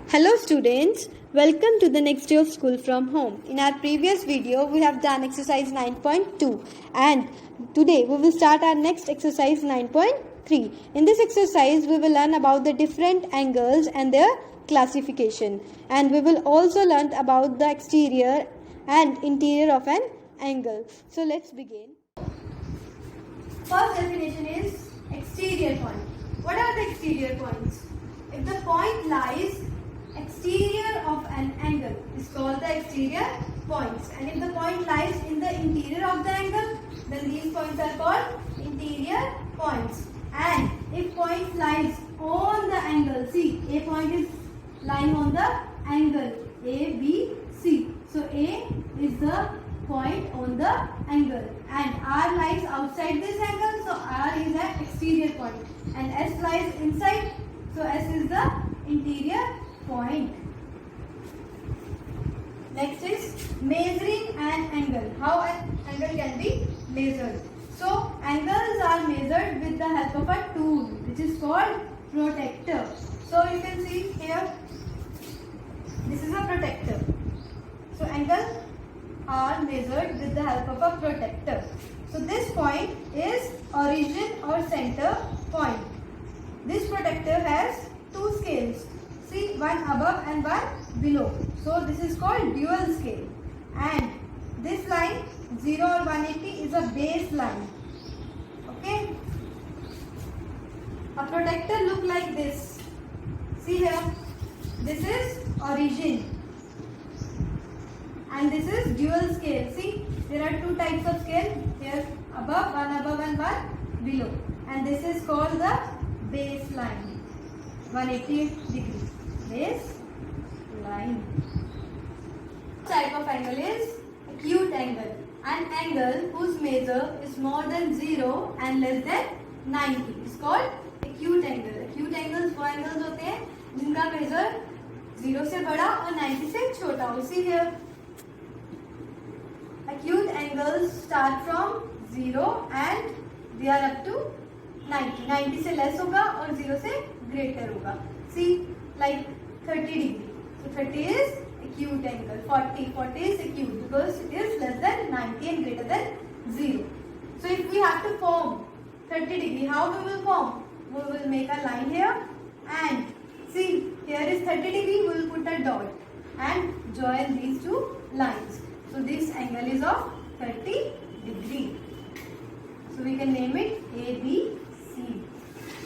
Hello students, welcome to the next day of school from home. In our previous video, we have done exercise 9.2 and today we will start our next exercise 9.3. In this exercise, we will learn about the different angles and their classification, and we will also learn about the exterior and interior of an angle. So let's begin. First definition is exterior point. What are the exterior points? If the point lies exterior of an angle is called the exterior points, and if the point lies in the interior of the angle, then these points are called interior points. And if point lies on the angle, see, A point is lying on the angle ABC. So A is the point on the angle, and R lies outside this angle, so R is an exterior point, and S lies inside, so S is the interior point. Next is measuring an angle. How an angle can be measured? So angles are measured with the help of a tool which is called protractor. So you can see here, this is a protractor. So angles are measured with the help of a protractor. So this point is origin or center point. This protractor has two scales. See, one above and one below. So this is called dual scale. And this line 0 or 180 is a base line. Okay. A protractor look like this. See here. This is origin. And this is dual scale. See, there are two types of scale. Here above and one below. And this is called the base line. 180 degrees. Base line. Type of angle is acute angle. An angle whose measure is more than 0 and less than 90 is called acute angle. Acute angles वो angles होते हैं जिनका measure 0 से बड़ा और 90 से छोटा हो. See here. Acute angles start from 0 and they are up to 90. 90 से less होगा और 0 से greater होगा. See, like 30 degree. So 30 is acute angle. 40 is acute because it is less than 90 and greater than 0. So if we have to form 30 degree, how we will form? We will make a line here and see, here is 30 degree, we will put a dot and join these two lines. So this angle is of 30 degree. So we can name it ABC.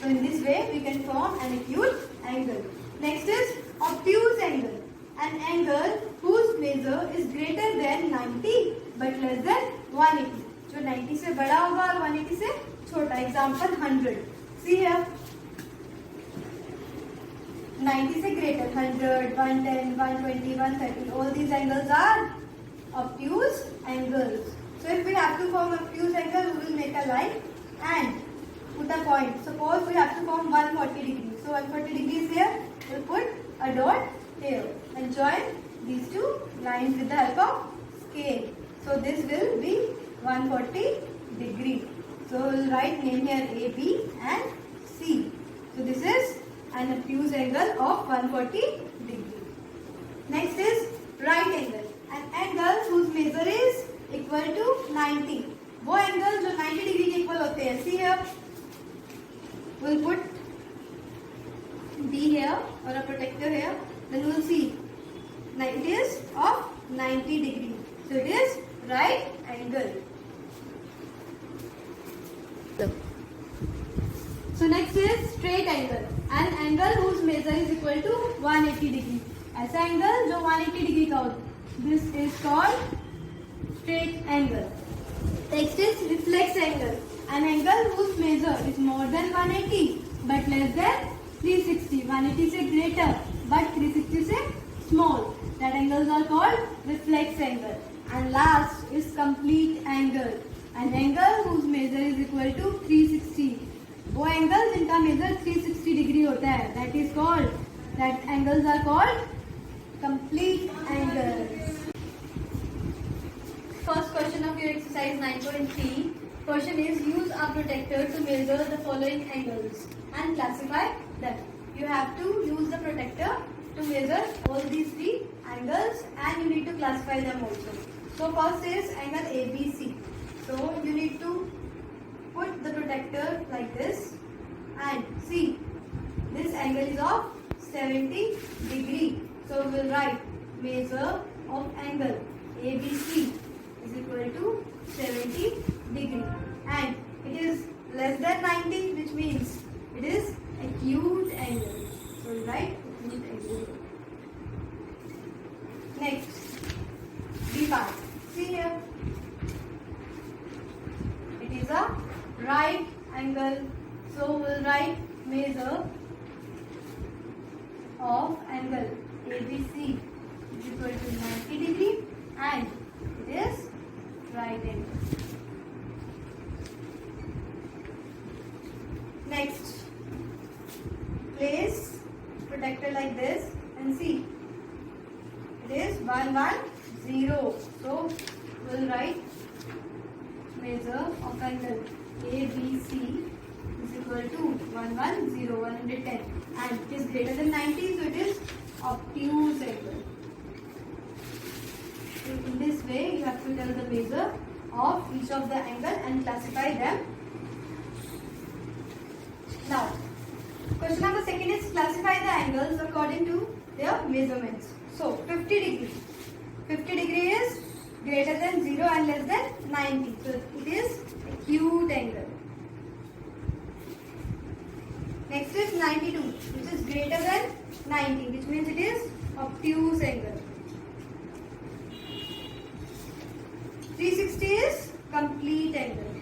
So in this way we can form an acute angle. Next is obtuse angle. An angle whose measure is greater than 90 but less than 180. जो 90 से बड़ा होगा और 180 से छोटा. Example 100. See here. 90 से greater 100, 110, 120, 130. All these angles are obtuse angles. So if we have to form obtuse angle, we will make a line and put a point. Suppose we have to form 140 degrees. So 140 degrees here, we'll put a dot here and join these two lines with the help of scale. So this will be 140 degree. So we'll write name here A, B and C. So this is an obtuse angle of 140 degree. Next is right angle. An angle whose measure is equal to 90. वो angle जो 90 degree के equal होते हैं. See here. We'll put D here or a protector here. Then we'll see. It is of 90 degree. So it is right angle. So next is straight angle. An angle whose measure is equal to 180 degree. ऐसा angle जो 180 degree का हो. This is called straight angle. Next is reflex angle. An angle whose measure is more than 180 but less than 360. 180 से greater but 360 से small. That angles are called reflex angle. And last is complete angle. An angle whose measure is equal to 360. वो angle जिनका major 360 degree होता है, that angles are called complete angles. First question of your exercise 9.3. Question is, use a protractor to measure the following angles and classify them. You have to use the protractor to measure angles and you need to classify them also. So first is angle ABC. So you need to put the protector like this and see this angle is of 70 degree. So we will write measure of angle ABC is equal to 70 degree and it is less than 90, which means it is acute angle. So we write acute angle. Next, B part. See here. It is a right angle. So we will write measure of angle ABC is equal to 90 degree and it is right angle. Next, place protector like this and see it is 110. So we will write measure of angle ABC is equal to 110 and it is greater than 90, so it is obtuse angle. So in this way you have to tell the measure of each of the angle and classify them. Now, question number second is classify the angles according to their measurements. So 50 degree. 50 degree is greater than 0 and less than 90. So it is acute angle. Next is 92, which is greater than 90, which means it is obtuse angle. 360 is complete angle.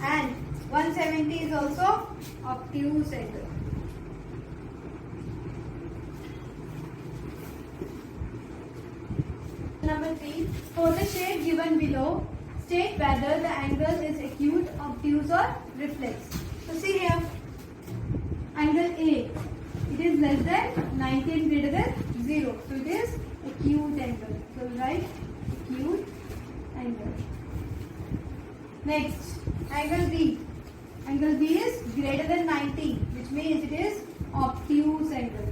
And 170 is also obtuse angle. Number 3, for the shade given below, state whether the angle is acute, obtuse or reflex. So see here, angle A, it is less than 90 and greater than 0. So it is acute angle. So we write acute angle. Next, angle B. Angle B is greater than 90, which means it is obtuse angle.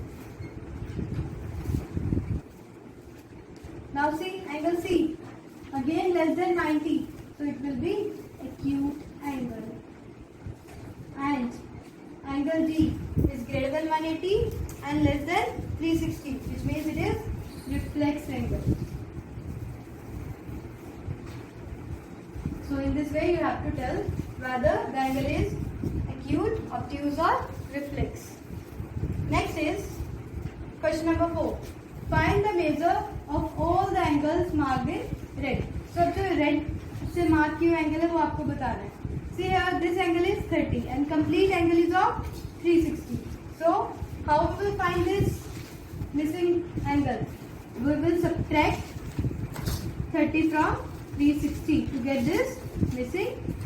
Now see, angle C. Again less than 90, so it will be acute angle. And angle D is greater than 180 and less than 360, which means it is reflex angle. So in this way you have to tell whether the angle is acute, obtuse or reflex. Next is question number 4. Find the measure of all the angles marked in red. So अब जो red से mark किया angle है वो आपको बताना है. See here, this angle is 30 and complete angle is of 360. So how we will find this missing angle? We will subtract 30 from 360 to get this missing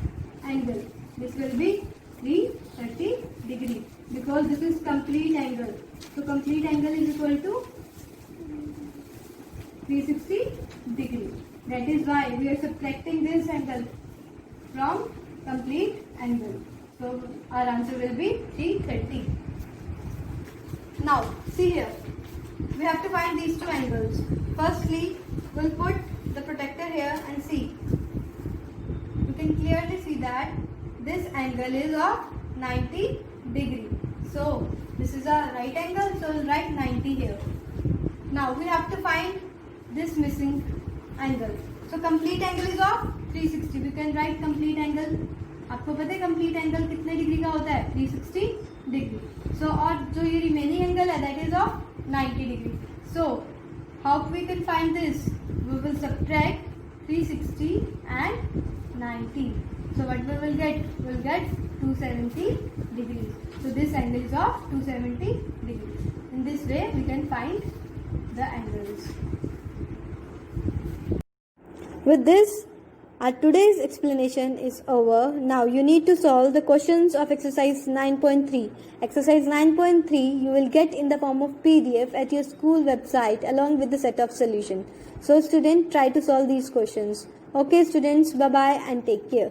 angle. This will be 330 degree because this is complete angle. So complete angle is equal to 360 degree. That is why we are subtracting this angle from complete angle. So our answer will be 330. Now see here, we have to find these two angles. Firstly, we'll put the protector here and see. You can clearly see that this angle is of 90 degree. So this is a right angle, so we'll write 90 here. Now we have to find this missing angle. So complete angle is of 360. We can write complete angle. आपको पता है complete angle कितने degree का होता है? 360 degree. So और जो ये remaining angle है that is of 90 degree. So how we can find this? We will subtract 360 and 90. So what we will get? We will get 270 degrees. So this angle is of 270 degrees. In this way we can find the angles. With this, our today's explanation is over. Now you need to solve the questions of exercise 9.3. Exercise 9.3 you will get in the form of PDF at your school website along with the set of solution. So students, try to solve these questions. Okay students, bye bye and take care.